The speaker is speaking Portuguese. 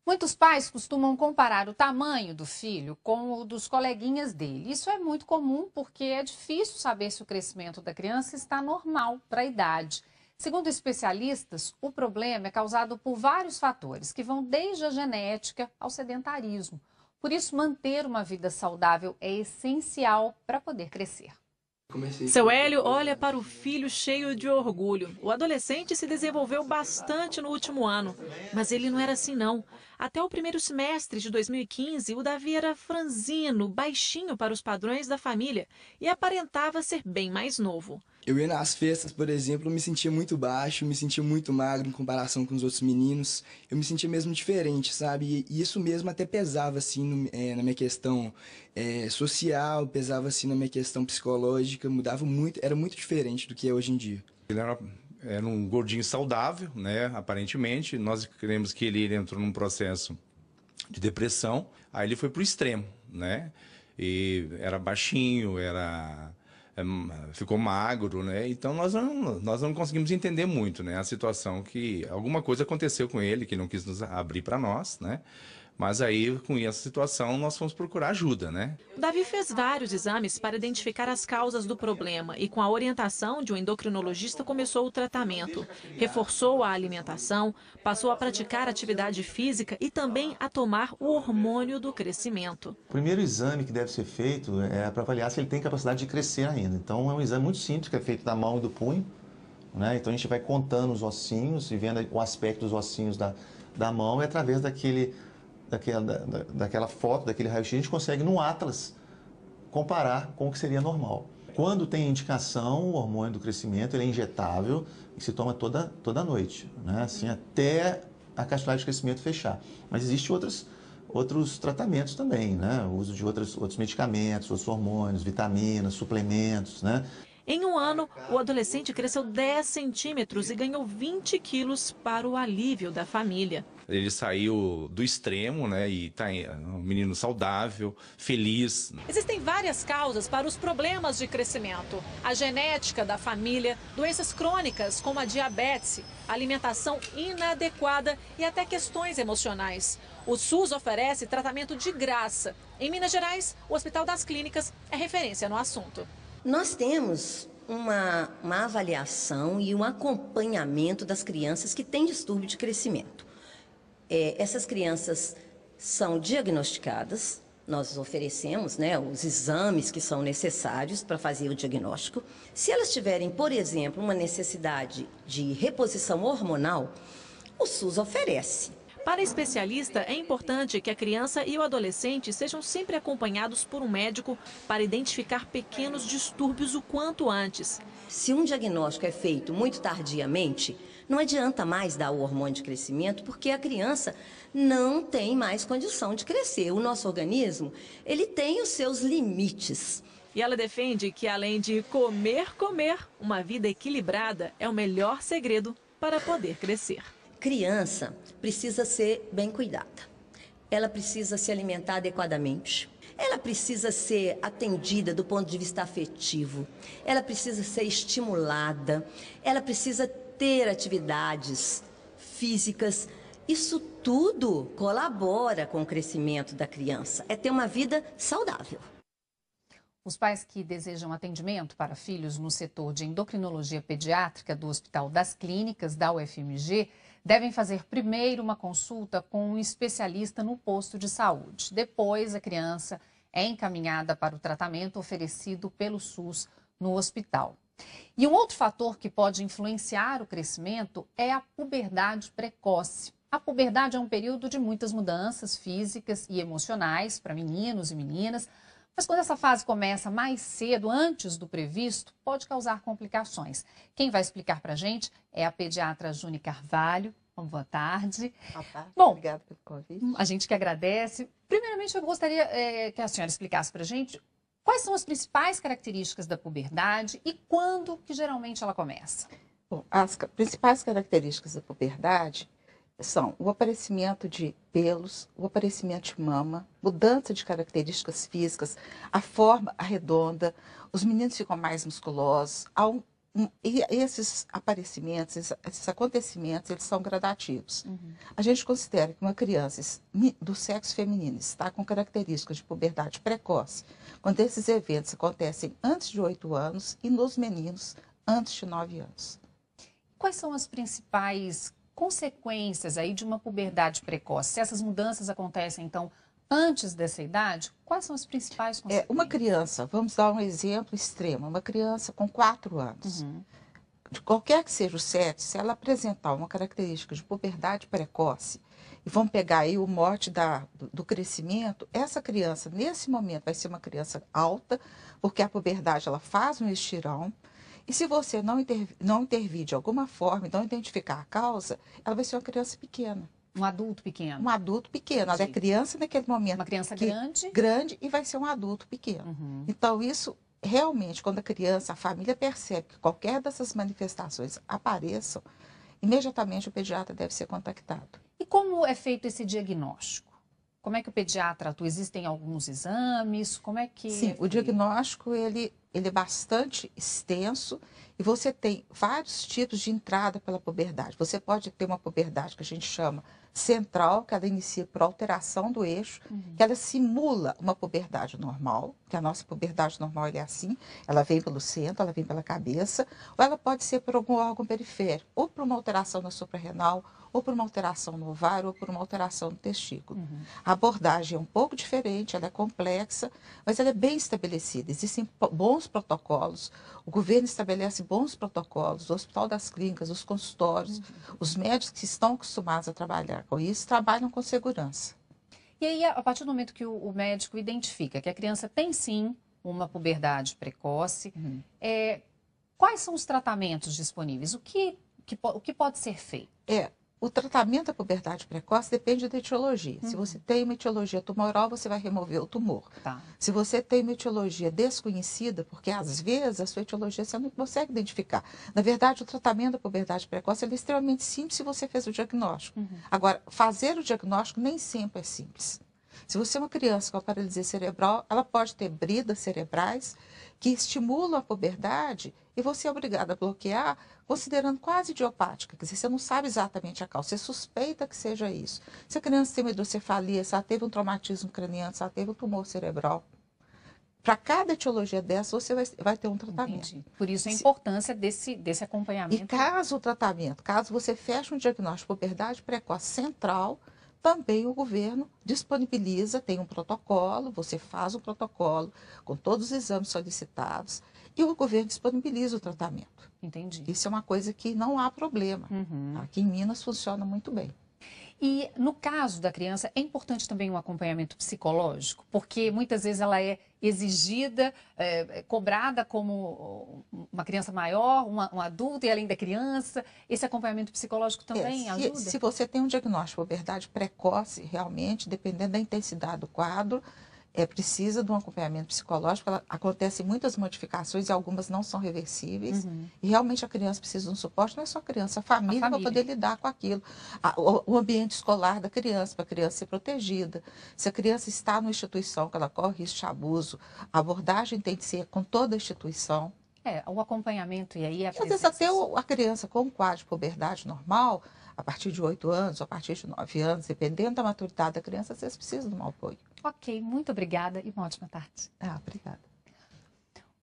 Muitos pais costumam comparar o tamanho do filho com o dos coleguinhas dele. Isso é muito comum porque é difícil saber se o crescimento da criança está normal para a idade. Segundo especialistas, o problema é causado por vários fatores, que vão desde a genética ao sedentarismo. Por isso, manter uma vida saudável é essencial para poder crescer. Seu Hélio olha para o filho cheio de orgulho. O adolescente se desenvolveu bastante no último ano, mas ele não era assim não. Até o primeiro semestre de 2015, o Davi era franzino, baixinho para os padrões da família e aparentava ser bem mais novo. Eu ia nas festas, por exemplo, eu me sentia muito baixo, me sentia muito magro em comparação com os outros meninos. Eu me sentia mesmo diferente, sabe? E isso mesmo até pesava, assim, na minha questão social, pesava, assim, na minha questão psicológica, mudava muito, era muito diferente do que é hoje em dia. Ele era um gordinho saudável, né? Aparentemente. Nós cremos que ele entrou num processo de depressão. Aí ele foi pro extremo, né? E era baixinho, ficou magro, né? Então nós não conseguimos entender muito, né? A situação que alguma coisa aconteceu com ele, que não quis nos abrir para nós, né? Mas aí, com essa situação, nós fomos procurar ajuda, né? Davi fez vários exames para identificar as causas do problema e, com a orientação de um endocrinologista, começou o tratamento. Reforçou a alimentação, passou a praticar atividade física e também a tomar o hormônio do crescimento. O primeiro exame que deve ser feito é para avaliar se ele tem capacidade de crescer ainda. Então, é um exame muito simples, que é feito da mão e do punho, né? Então, a gente vai contando os ossinhos e vendo o aspecto dos ossinhos da mão e através daquela foto, daquele raio-x, a gente consegue no Atlas comparar com o que seria normal. Quando tem indicação, o hormônio do crescimento ele é injetável e se toma toda noite, né? Assim, até a cavidade de crescimento fechar. Mas existem outros tratamentos também, né? O uso de outros medicamentos, outros hormônios, vitaminas, suplementos, né? Em um ano, o adolescente cresceu 10 centímetros e ganhou 20 quilos para o alívio da família. Ele saiu do extremo, né? E tá um menino saudável, feliz. Existem várias causas para os problemas de crescimento. A genética da família, doenças crônicas como a diabetes, alimentação inadequada e até questões emocionais. O SUS oferece tratamento de graça. Em Minas Gerais, o Hospital das Clínicas é referência no assunto. Nós temos uma avaliação e um acompanhamento das crianças que têm distúrbio de crescimento. Essas crianças são diagnosticadas, nós oferecemos, né, os exames que são necessários para fazer o diagnóstico. Se elas tiverem, por exemplo, uma necessidade de reposição hormonal, o SUS oferece. Para especialista, é importante que a criança e o adolescente sejam sempre acompanhados por um médico para identificar pequenos distúrbios o quanto antes. Se um diagnóstico é feito muito tardiamente, não adianta mais dar o hormônio de crescimento, porque a criança não tem mais condição de crescer. O nosso organismo, ele tem os seus limites. E ela defende que, além de comer, uma vida equilibrada é o melhor segredo para poder crescer. Criança precisa ser bem cuidada. Ela precisa se alimentar adequadamente. Ela precisa ser atendida do ponto de vista afetivo. Ela precisa ser estimulada. Ela precisa ter atividades físicas. Isso tudo colabora com o crescimento da criança. É ter uma vida saudável. Os pais que desejam atendimento para filhos no setor de endocrinologia pediátrica do Hospital das Clínicas da UFMG devem fazer primeiro uma consulta com um especialista no posto de saúde. Depois, a criança é encaminhada para o tratamento oferecido pelo SUS no hospital. E um outro fator que pode influenciar o crescimento é a puberdade precoce. A puberdade é um período de muitas mudanças físicas e emocionais para meninos e meninas, mas quando essa fase começa mais cedo, antes do previsto, pode causar complicações. Quem vai explicar para a gente é a pediatra June Carvalho. Boa tarde. Boa tarde. Bom, obrigada pelo convite. A gente que agradece. Primeiramente, eu gostaria que a senhora explicasse para a gente quais são as principais características da puberdade e quando que geralmente ela começa. Bom, as principais características da puberdade são o aparecimento de pelos, o aparecimento de mama, mudança de características físicas, a forma arredonda, os meninos ficam mais musculosos, há E esses aparecimentos, esses acontecimentos, eles são gradativos. A gente considera que uma criança do sexo feminino está com características de puberdade precoce, quando esses eventos acontecem antes de 8 anos e nos meninos antes de 9 anos. Quais são as principais consequências aí de uma puberdade precoce? Se essas mudanças acontecem, então, antes dessa idade, quais são as principais consequências? Uma criança, vamos dar um exemplo extremo, uma criança com 4 anos, de qualquer que seja o sexo, se ela apresentar uma característica de puberdade precoce, e vamos pegar aí o mote do crescimento, essa criança, nesse momento, vai ser uma criança alta, porque a puberdade ela faz um estirão, e se você não intervir de alguma forma e não identificar a causa, ela vai ser uma criança pequena. Um adulto pequeno. Um adulto pequeno. Ela é criança naquele momento. Uma criança grande. Grande e vai ser um adulto pequeno. Então, isso realmente, quando a família percebe que qualquer dessas manifestações apareçam, imediatamente o pediatra deve ser contactado. E como é feito esse diagnóstico? Como é que o pediatra atua? Existem alguns exames? Como é que... Sim, o diagnóstico ele é bastante extenso e você tem vários tipos de entrada pela puberdade. Você pode ter uma puberdade que a gente chama central, que ela inicia por alteração do eixo, que ela simula uma puberdade normal, que a nossa puberdade normal é assim, ela vem pelo centro, ela vem pela cabeça, ou ela pode ser por algum órgão periférico, ou por uma alteração na suprarrenal, ou por uma alteração no ovário, ou por uma alteração no testículo. A abordagem é um pouco diferente, ela é complexa, mas ela é bem estabelecida. Existem bons protocolos, o governo estabelece bons protocolos, o Hospital das Clínicas, os consultórios, os médicos que estão acostumados a trabalhar com isso, trabalham com segurança. E aí, a partir do momento que o médico identifica que a criança tem sim uma puberdade precoce, quais são os tratamentos disponíveis? O que pode ser feito? O tratamento da puberdade precoce depende da etiologia. Se você tem uma etiologia tumoral, você vai remover o tumor. Se você tem uma etiologia desconhecida, porque às vezes a sua etiologia você não consegue identificar. Na verdade, o tratamento da puberdade precoce é extremamente simples se você fez o diagnóstico. Agora, fazer o diagnóstico nem sempre é simples. Se você é uma criança com paralisia cerebral, ela pode ter bridas cerebrais que estimulam a puberdade e você é obrigado a bloquear, considerando quase idiopática. Quer dizer, você não sabe exatamente a causa, você suspeita que seja isso. Se a criança tem uma hidrocefalia, se ela teve um traumatismo craniano, se ela teve um tumor cerebral, para cada etiologia dessa, você vai ter um tratamento. Entendi. Por isso a importância desse acompanhamento. E caso você feche um diagnóstico de puberdade precoce central, também o governo disponibiliza, tem um protocolo, você faz o protocolo com todos os exames solicitados e o governo disponibiliza o tratamento. Entendi. Isso é uma coisa que não há problema. Aqui em Minas funciona muito bem. E no caso da criança, é importante também um acompanhamento psicológico, porque muitas vezes ela é exigida, cobrada como uma criança maior, um adulto e além da criança. Esse acompanhamento psicológico também ajuda? Se você tem um diagnóstico de puberdade precoce, realmente, dependendo da intensidade do quadro, precisa de um acompanhamento psicológico. Acontecem muitas modificações e algumas não são reversíveis. E realmente a criança precisa de um suporte, não é só a criança, a família para poder lidar com aquilo. O ambiente escolar da criança, para a criança ser protegida. Se a criança está numa instituição que ela corre risco de abuso, a abordagem tem que ser com toda a instituição. O acompanhamento e aí a presença. Às vezes até a criança com um quadro de puberdade normal, a partir de 8 anos, ou a partir de 9 anos, dependendo da maturidade da criança, vocês precisam de um apoio. Ok, muito obrigada e uma ótima tarde. Obrigada.